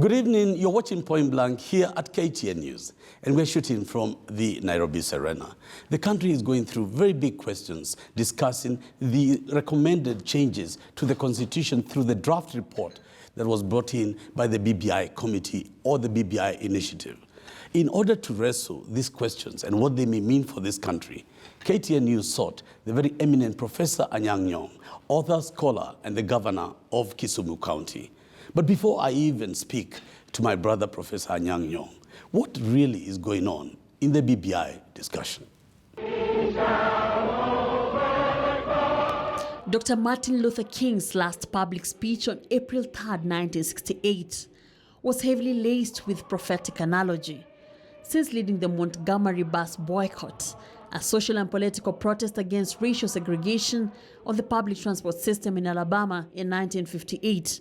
Good evening. You're watching Point Blank here at KTN News, and we're shooting from the Nairobi Serena. The country is going through very big questions, discussing the recommended changes to the Constitution through the draft report that was brought in by the BBI committee or the BBI initiative. In order to wrestle these questions and what they may mean for this country, KTN News sought the very eminent Professor Anyang Nyong'o, author, scholar, and the governor of Kisumu County. But before I even speak to my brother, Professor Anyang Nyong'o, what really is going on in the BBI discussion? Dr. Martin Luther King's last public speech on April 3, 1968, was heavily laced with prophetic analogy. Since leading the Montgomery bus boycott, a social and political protest against racial segregation on the public transport system in Alabama in 1958,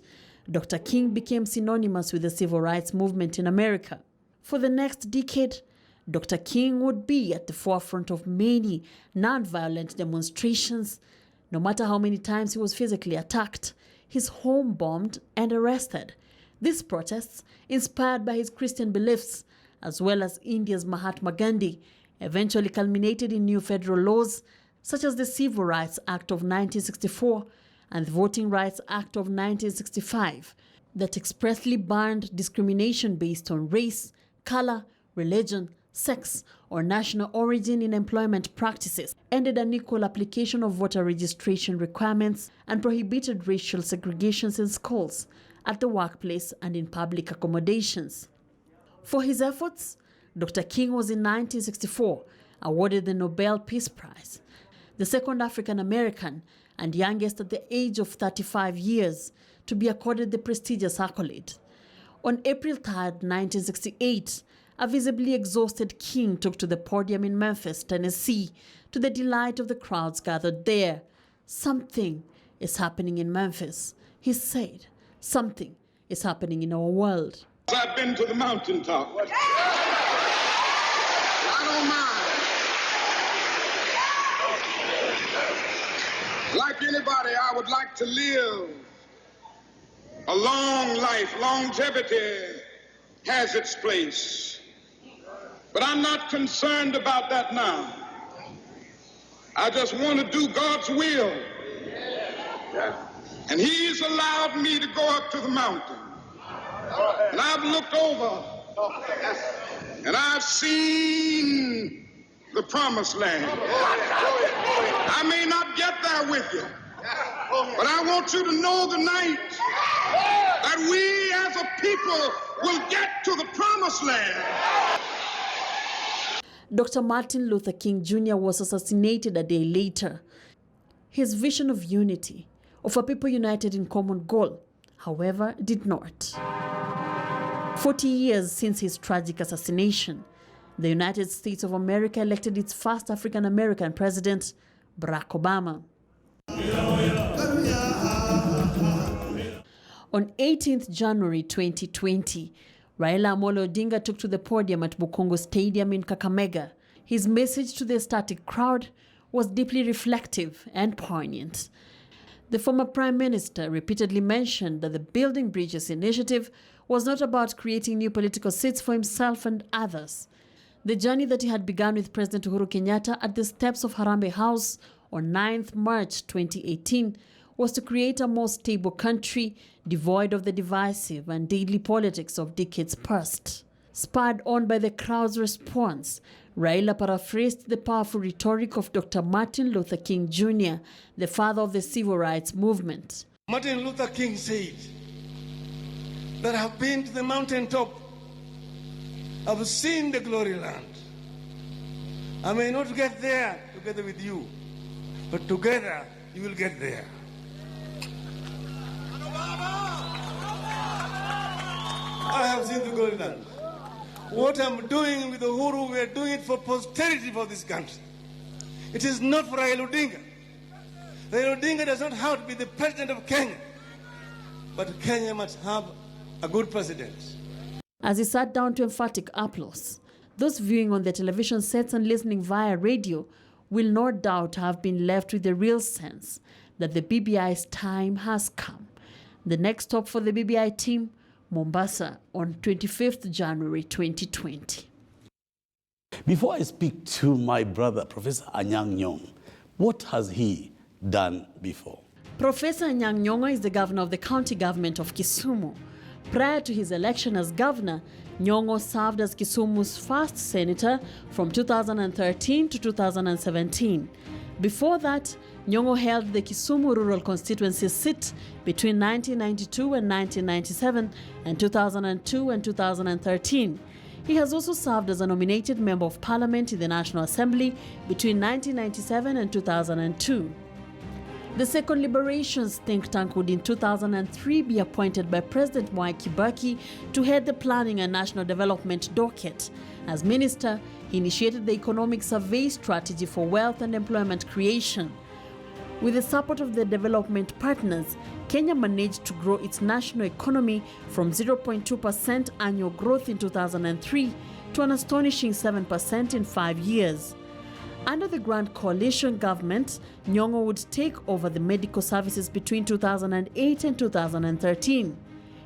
Dr. King became synonymous with the civil rights movement in America. For the next decade, Dr. King would be at the forefront of many nonviolent demonstrations. No matter how many times he was physically attacked, his home bombed and arrested. These protests, inspired by his Christian beliefs, as well as India's Mahatma Gandhi, eventually culminated in new federal laws such as the Civil Rights Act of 1964 and the Voting Rights Act of 1965 that expressly banned discrimination based on race, color, religion, sex, or national origin in employment practices, ended unequal application of voter registration requirements, and prohibited racial segregations in schools, at the workplace, and in public accommodations. For his efforts, Dr. King was in 1964 awarded the Nobel Peace Prize, the second African American and youngest at the age of 35 years to be accorded the prestigious accolade. On April 3, 1968, a visibly exhausted King took to the podium in Memphis, Tennessee, to the delight of the crowds gathered there. Something is happening in Memphis, he said. Something is happening in our world. I've been to the mountaintop. I don't mind. Like anybody, I would like to live a long life. Longevity has its place. But I'm not concerned about that now. I just want to do God's will. And He's allowed me to go up to the mountain. And I've looked over and I've seen the promised land. I may not get there with you, but I want you to know tonight that we as a people will get to the promised land. Dr. Martin Luther King Jr. was assassinated a day later. His vision of unity, of a people united in common goal, however, did not. 40 years since his tragic assassination, the United States of America elected its first African-American president, Barack Obama. On 18th January 2020, Raila Amolo Odinga took to the podium at Bukongo Stadium in Kakamega. His message to the ecstatic crowd was deeply reflective and poignant. The former Prime Minister repeatedly mentioned that the Building Bridges initiative was not about creating new political seats for himself and others. The journey that he had begun with President Uhuru Kenyatta at the steps of Harambee House on 9th March 2018 was to create a more stable country devoid of the divisive and deadly politics of decades past. Spurred on by the crowd's response, Raila paraphrased the powerful rhetoric of Dr. Martin Luther King Jr., the father of the civil rights movement. Martin Luther King said that I've been to the mountaintop, I've seen the glory land. I may not get there together with you, but together you will get there. I have seen the glory land. What I'm doing with Uhuru, we are doing it for posterity for this country. It is not for Raila Odinga. Raila Odinga does not have to be the president of Kenya, but Kenya must have a good president. As he sat down to emphatic applause, those viewing on the television sets and listening via radio will no doubt have been left with the real sense that the BBI's time has come. The next stop for the BBI team, Mombasa, on 25th January 2020. Before I speak to my brother, Professor Anyang Nyong'o, what has he done before? Professor Anyang Nyong'o is the governor of the county government of Kisumu. Prior to his election as governor, Nyong'o served as Kisumu's first senator from 2013 to 2017. Before that, Nyong'o held the Kisumu rural constituency seat between 1992 and 1997 and 2002 and 2013. He has also served as a nominated member of parliament in the National Assembly between 1997 and 2002. The Second Liberations think tank would in 2003 be appointed by President Mwai Kibaki to head the planning and national development docket. As minister, he initiated the economic survey strategy for wealth and employment creation. With the support of the development partners, Kenya managed to grow its national economy from 0.2% annual growth in 2003 to an astonishing 7% in 5 years. Under the Grand Coalition government, Nyong'o would take over the medical services between 2008 and 2013.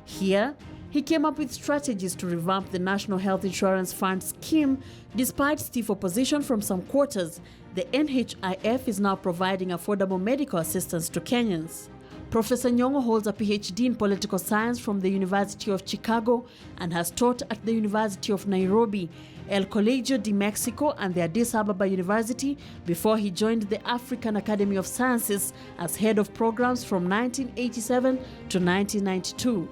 Here, he came up with strategies to revamp the National Health Insurance Fund scheme. Despite stiff opposition from some quarters, the NHIF is now providing affordable medical assistance to Kenyans. Professor Nyong'o holds a PhD in political science from the University of Chicago and has taught at the University of Nairobi, El Colegio de Mexico and the Addis Ababa University before he joined the African Academy of Sciences as head of programs from 1987 to 1992.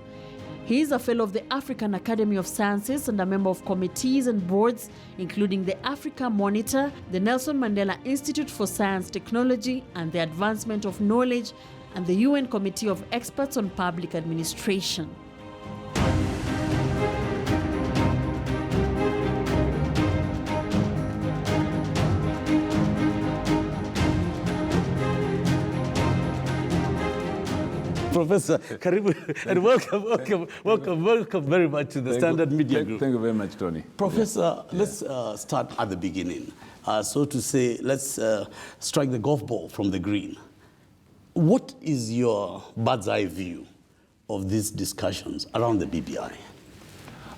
He is a fellow of the African Academy of Sciences and a member of committees and boards, including the Africa Monitor, the Nelson Mandela Institute for Science Technology and the Advancement of Knowledge, and the UN Committee of Experts on Public Administration. Professor, karibu, and welcome very much to the Standard Media Group. Thank you very much, Tony. Professor, let's start at the beginning. So to say, let's strike the golf ball from the green. What is your bird's eye view of these discussions around the BBI?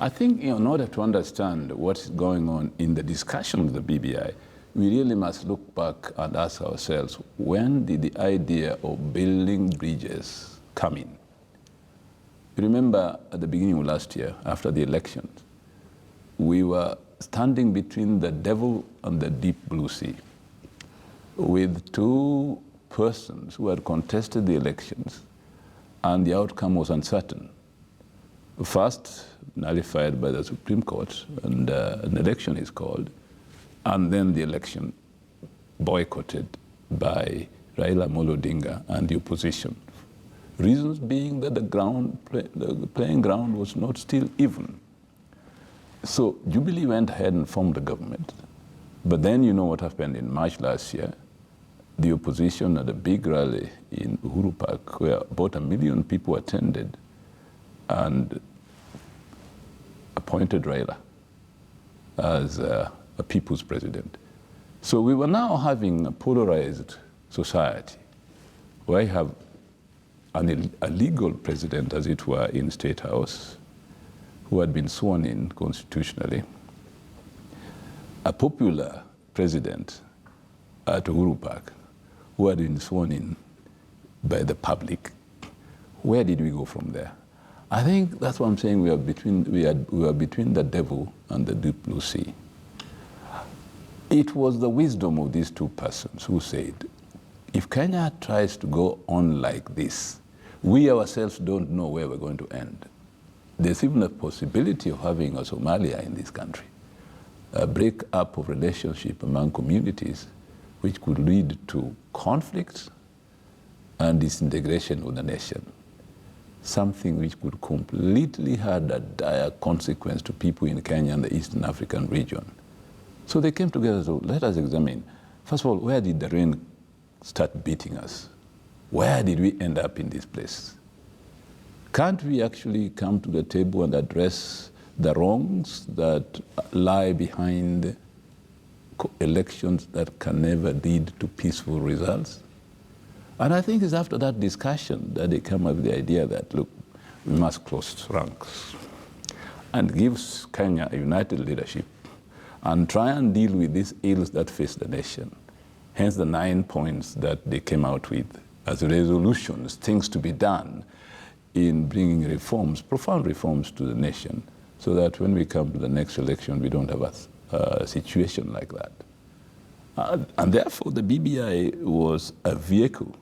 I think in order to understand what's going on in the discussion of the BBI, we really must look back and ask ourselves, when did the idea of building bridges come in? You remember at the beginning of last year, after the elections, we were standing between the devil and the deep blue sea, with two persons who had contested the elections, and the outcome was uncertain. First, nullified by the Supreme Court, and an election is called, and then the election boycotted by Raila and Uhuru and the opposition. Reasons being that the playing ground was not still even. So Jubilee went ahead and formed the government. But then you know what happened in March last year. The opposition had a big rally in Uhuru Park where about 1 million people attended and appointed Raila as a people's president. So we were now having a polarized society where you have a legal president, as it were, in State House, who had been sworn in constitutionally, a popular president at Uhuru Park, who had been sworn in by the public. Where did we go from there? I think that's what I'm saying. We are between the devil and the deep blue sea. It was the wisdom of these two persons who said, if Kenya tries to go on like this, we ourselves don't know where we're going to end. There's even a possibility of having a Somalia in this country, a break-up of relationship among communities, which could lead to conflicts and disintegration of the nation. Something which could completely have a dire consequence to people in Kenya and the Eastern African region. So they came together, so let us examine, first of all, where did the rain start beating us? Where did we end up in this place? Can't we actually come to the table and address the wrongs that lie behind elections that can never lead to peaceful results? And I think it's after that discussion that they come up with the idea that, look, we must close ranks and give Kenya a united leadership and try and deal with these ills that face the nation. Hence the 9 points that they came out with as resolutions, things to be done in bringing reforms, profound reforms to the nation, so that when we come to the next election, we don't have a situation like that. And therefore, the BBI was a vehicle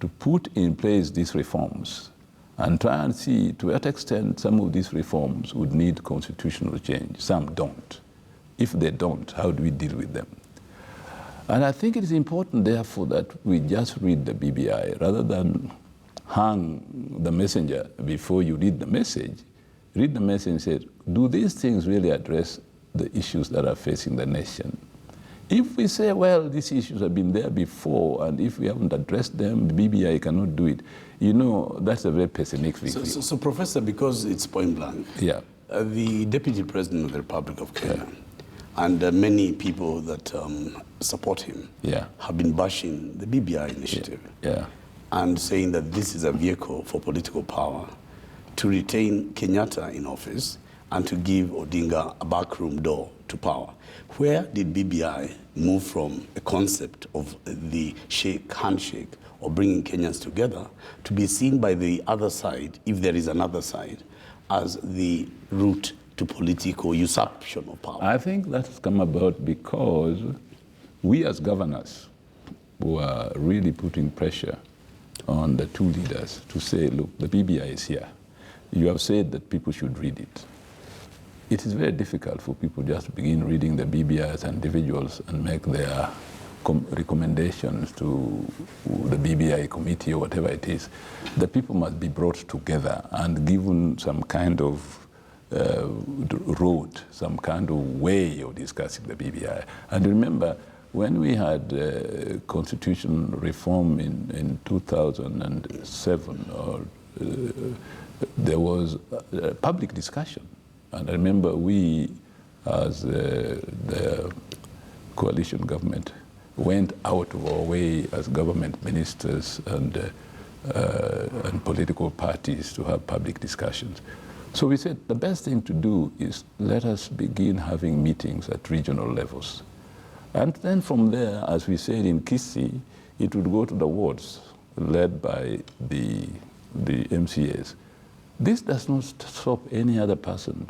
to put in place these reforms and try and see to what extent some of these reforms would need constitutional change. Some don't. If they don't, how do we deal with them? And I think it is important, therefore, that we just read the BBI rather than hang the messenger before you read the message. Read the message and say, do these things really address the issues that are facing the nation? If we say, well, these issues have been there before, and if we haven't addressed them, the BBI cannot do it, you know, that's a very pessimistic view. So, Professor, because it's point blank, yeah. The Deputy President of the Republic of Kenya and many people that support him have been bashing the BBI initiative and saying that this is a vehicle for political power to retain Kenyatta in office and to give Odinga a backroom door to power. Where did BBI move from a concept of the handshake or bringing Kenyans together to be seen by the other side, if there is another side, as the route to political usurpation of power? I think that's come about because we as governors were really putting pressure on the two leaders to say, look, the BBI is here. You have said that people should read it. It is very difficult for people just to begin reading the BBI as individuals and make their recommendations to the BBI committee or whatever it is. The people must be brought together and given some kind of road, some kind of way of discussing the BBI. And remember, when we had constitutional reform in 2007, there was a public discussion. And I remember we, as the coalition government, went out of our way as government ministers and political parties to have public discussions. So we said the best thing to do is let us begin having meetings at regional levels. And then from there, as we said in Kisii, it would go to the wards led by the MCAs. This does not stop any other person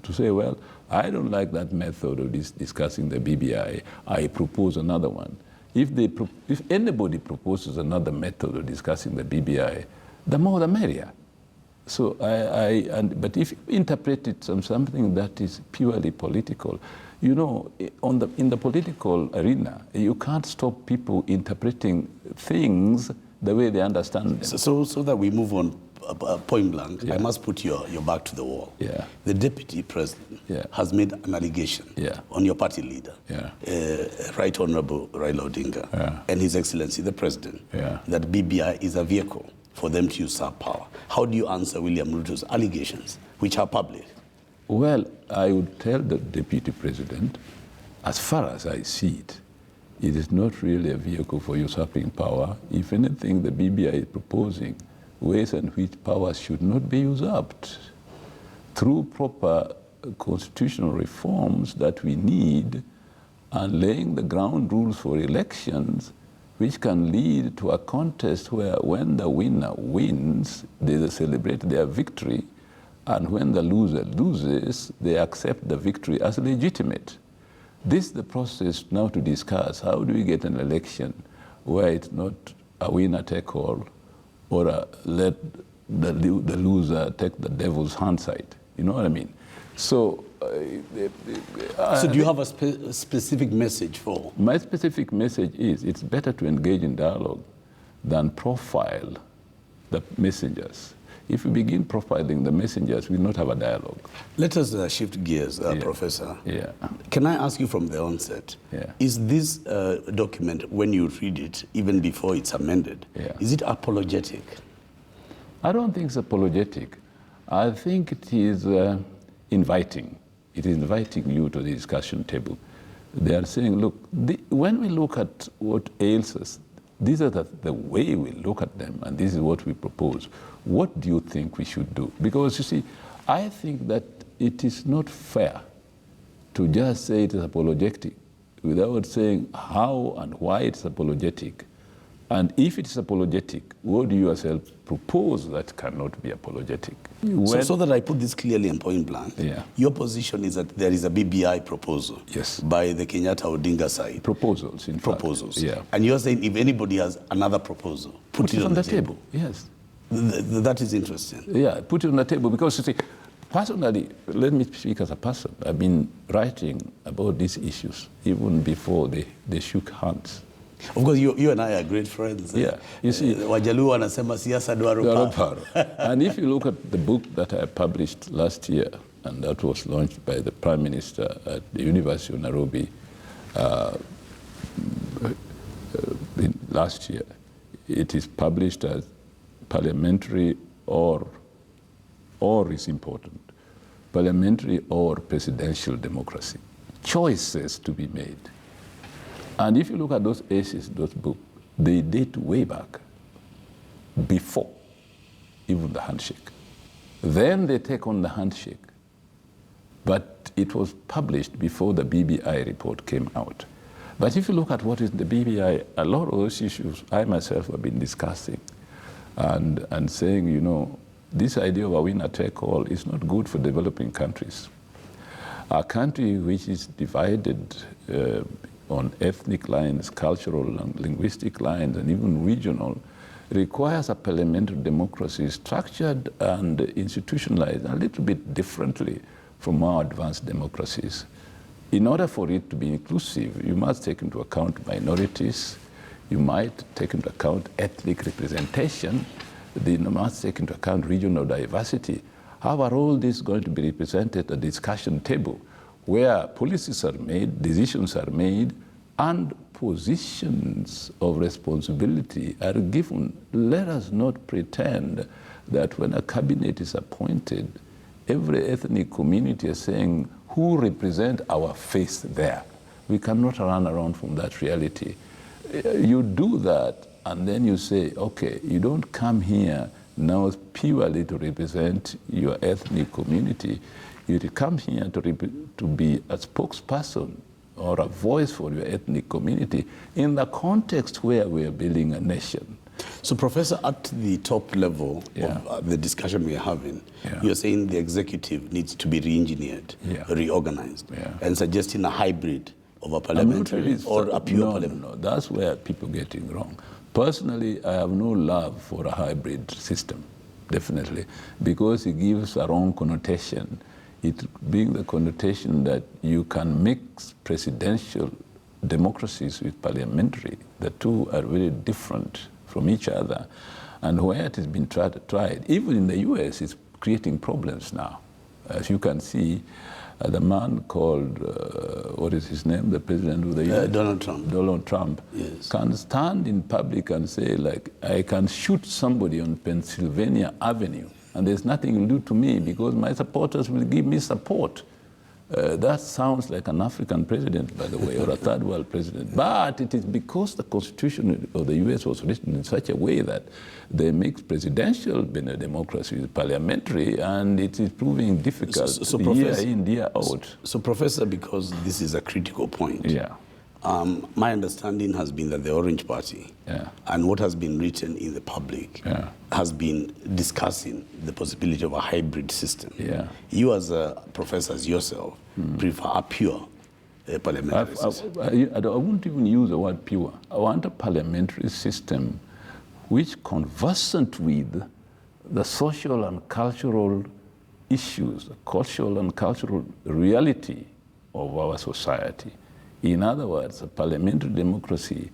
to say, well, I don't like that method of discussing the BBI. I propose another one. If anybody proposes another method of discussing the BBI, the more the merrier. So but if you interpret it as something that is purely political, you know, in the political arena, you can't stop people interpreting things the way they understand them. So that we move on point blank, I must put your back to the wall. Yeah. The Deputy President has made an allegation on your party leader, Right Honorable Raila Odinga, and His Excellency the President, that BBI is a vehicle for them to usurp power. How do you answer William Ruto's allegations, which are public? Well, I would tell the Deputy President, as far as I see it, it is not really a vehicle for usurping power. If anything, the BBI is proposing ways in which powers should not be usurped through proper constitutional reforms that we need and laying the ground rules for elections, which can lead to a contest where when the winner wins, they celebrate their victory, and when the loser loses, they accept the victory as legitimate. This is the process now to discuss how do we get an election where it's not a winner take all, or let the loser take the devil's hindsight. You know what I mean? So, so do you have a specific message for? My specific message is it's better to engage in dialogue than profile the messengers. If we begin profiling the messengers, we will not have a dialogue. Let us shift gears, Professor. Yeah. Can I ask you from the onset, is this document, when you read it, even before it's amended, is it apologetic? I don't think it's apologetic. I think it is inviting. It is inviting you to the discussion table. They are saying, look, when we look at what ails us, These are the way we look at them, and this is what we propose. What do you think we should do? Because, you see, I think that it is not fair to just say it is apologetic without saying how and why it's apologetic. And if it's apologetic, what do you yourself propose that cannot be apologetic? So that I put this clearly and point blank, your position is that there is a BBI proposal by the Kenyatta Odinga side. Proposals, in fact. Yeah. And you're saying if anybody has another proposal, put it on the table. Yes. That is interesting. Yeah, put it on the table because, you see, personally, let me speak as a person. I've been writing about these issues even before they shook hands. Of course, you and I are great friends. Yeah, you see, Wajaluo wanasema siasa dwaro paro. And if you look at the book that I published last year, and that was launched by the Prime Minister at the University of Nairobi last year, it is published as parliamentary or is important, parliamentary or presidential democracy. Choices to be made. And if you look at those essays, those books, they date way back before even the handshake. Then they take on the handshake. But it was published before the BBI report came out. But if you look at what is the BBI, a lot of those issues I myself have been discussing and saying, you know, this idea of a winner-take-all is not good for developing countries. A country which is divided on ethnic lines, cultural and linguistic lines, and even regional, requires a parliamentary democracy structured and institutionalized a little bit differently from more advanced democracies. In order for it to be inclusive, you must take into account minorities, you might take into account ethnic representation, you must take into account regional diversity. How are all these going to be represented at the discussion table where policies are made, decisions are made, and positions of responsibility are given? Let us not pretend that when a cabinet is appointed, every ethnic community is saying, who represent our face there? We cannot run around from that reality. You do that, and then you say, okay, you don't come here now purely to represent your ethnic community. You come here to be a spokesperson or a voice for your ethnic community in the context where we are building a nation. So, Professor, at the top level of the discussion we're having, you're saying the executive needs to be re-engineered, reorganized, and suggesting a hybrid of a parliamentary or a pure parliament. No, that's where people are getting wrong. Personally, I have no love for a hybrid system, definitely, because it gives a wrong connotation. It being the connotation that you can mix presidential democracies with parliamentary. The two are very different from each other. And where it has been tried, even in the US, it's creating problems now. As you can see, the man called, what is his name, the president of the US? Donald Trump. Donald Trump can stand in public and say, like, I can shoot somebody on Pennsylvania Avenue, and there's nothing he'll do to me because my supporters will give me support. That sounds like an African president, by the way, or a third world president. But it is because the Constitution of the US was written in such a way that they mix presidential democracy with parliamentary, and it is proving difficult year in, year out. So, Professor, because this is a critical point, my understanding has been that the Orange Party and what has been written in the public has been discussing the possibility of a hybrid system. You as professors yourself prefer a pure parliamentary system. I wouldn't even use the word pure. I want a parliamentary system which conversant with the social and cultural issues, the cultural and cultural reality of our society. In other words, a parliamentary democracy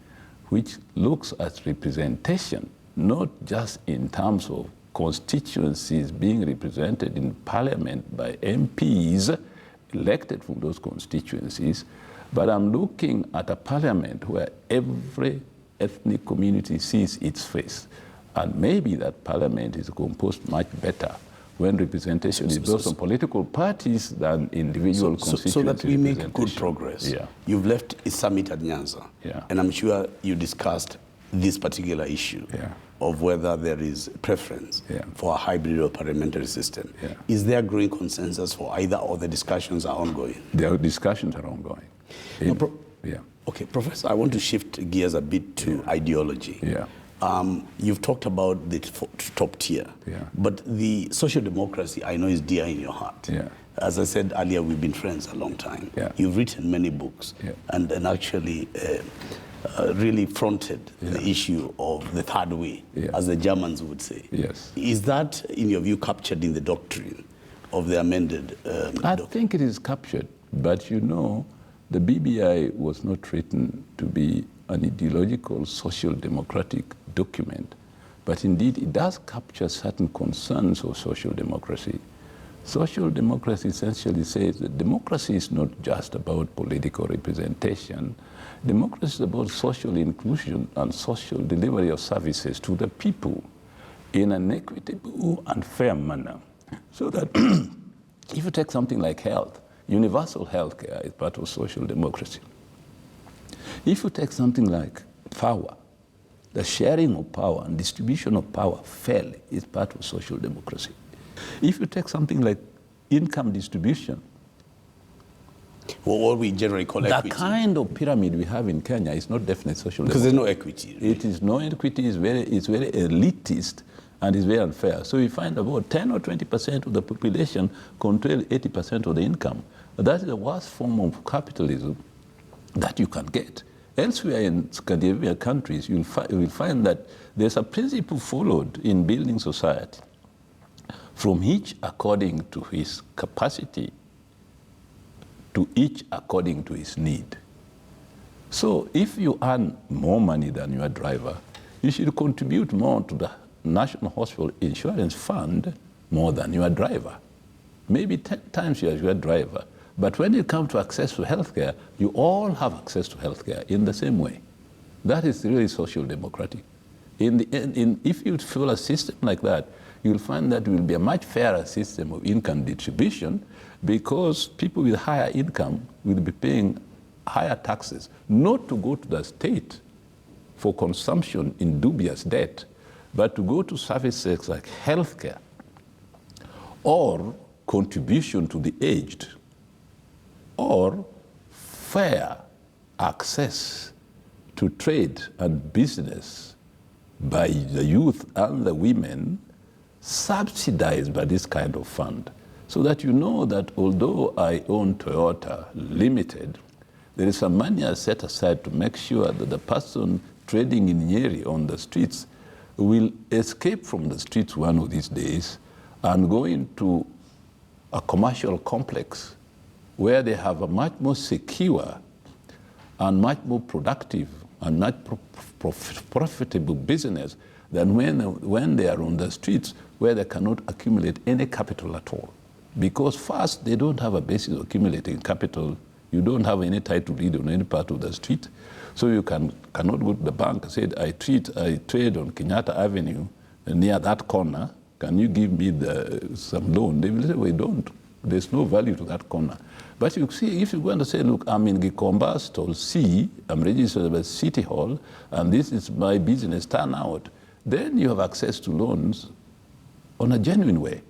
which looks at representation, not just in terms of constituencies being represented in parliament by MPs elected from those constituencies, but I'm looking at a parliament where every ethnic community sees its face. And maybe that parliament is composed much better when representation is based on political parties than individual constituencies. So that we make good progress. You've left a summit at Nyanza, and I'm sure you discussed this particular issue Yeah. of whether there is preference Yeah. for a hybrid or parliamentary system. Yeah. Is there growing consensus for either, or the discussions are ongoing? The discussions are ongoing. Yeah. Okay, Professor, I want to shift gears a bit to ideology. Yeah. You've talked about the top tier, Yeah. but the social democracy, I know, is dear in your heart. Yeah. As I said earlier, we've been friends a long time. Yeah. You've written many books, Yeah. and actually really fronted the issue of the third way, Yeah. as the Germans would say. Yes. Is that, in your view, captured in the doctrine of the amended I think it is captured, but you know, the BBI was not written to be an ideological social democratic document, but indeed it does capture certain concerns of social democracy. Social democracy essentially says that democracy is not just about political representation. Democracy is about social inclusion and social delivery of services to the people in an equitable and fair manner. So that if you take something like health, universal health care is part of social democracy. If you take something like power, the sharing of power and distribution of power fairly is part of social democracy. If you take something like income distribution, what we generally call the equity. kind of pyramid we have in Kenya is not definitely social Because democracy. there's no equity. Really. It is no equity, it's very elitist and it's very unfair. So you find about 10 or 20% of the population control 80% of the income. That is the worst form of capitalism that you can get. Elsewhere in Scandinavian countries, you will find that there's a principle followed in building society, from each according to his capacity, to each according to his need. So if you earn more money than your driver, you should contribute more to the National Hospital Insurance Fund more than your driver. Maybe 10 times your driver. But when it comes to access to healthcare, you all have access to healthcare in the same way. That is really social democratic. If you follow a system like that, you'll find that it will be a much fairer system of income distribution, because people with higher income will be paying higher taxes, not to go to the state for consumption in dubious debt, but to go to services like healthcare or contribution to the aged, or fair access to trade and business by the youth and the women, subsidized by this kind of fund. So that you know that although I own Toyota Limited, there is some money set aside to make sure that the person trading in Nyeri on the streets will escape from the streets one of these days and go into a commercial complex where they have a much more secure and much more productive and much profitable business than when they are on the streets where they cannot accumulate any capital at all. Because first, they don't have a basis of accumulating capital. You don't have any title deed on any part of the street. So you cannot go to the bank and say, I trade on Kenyatta Avenue near that corner. Can you give me some loan? They will say, we don't. There's no value to that corner. But you see, if you go and say, look, I'm in Gikomba, stall C, I'm registered at City Hall, and this is my business turnout, then you have access to loans on a genuine way.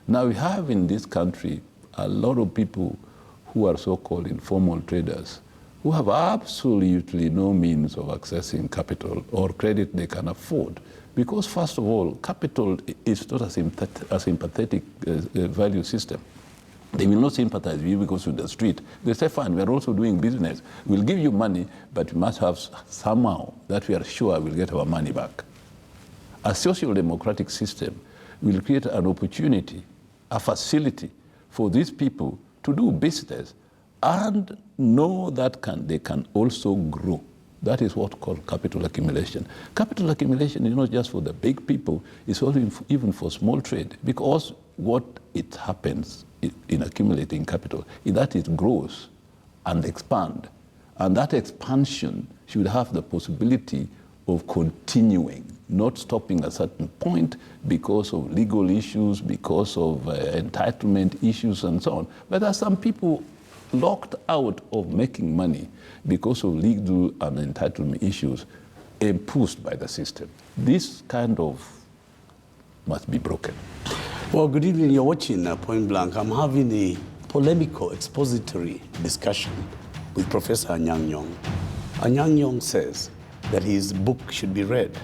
Now, we have in this country a lot of people who are so-called informal traders who have absolutely no means of accessing capital or credit they can afford. Because, first of all, capital is not a sympathetic value system. They will not sympathize with you because you're in the street. They say, fine, we're also doing business. We'll give you money, but we must have somehow that we are sure we'll get our money back. A social democratic system will create an opportunity, a facility for these people to do business and know that they can also grow. That is what's called capital accumulation. Capital accumulation is not just for the big people, it's also even for small trade, because what it happens in accumulating capital is that it grows and expands. And that expansion should have the possibility of continuing, not stopping at a certain point because of legal issues, because of entitlement issues and so on. But there are some people locked out of making money because of legal and entitlement issues. imposed by the system. This kind of must be broken. Well, good evening. You're watching Point Blank. I'm having a polemical expository discussion with Professor Anyang Nyong'o. Anyang Nyong'o says that his book should be read,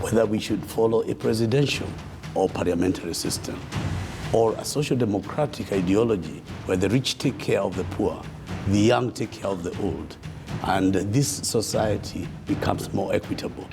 whether we should follow a presidential or parliamentary system, or a social democratic ideology where the rich take care of the poor, the young take care of the old, and this society becomes more equitable.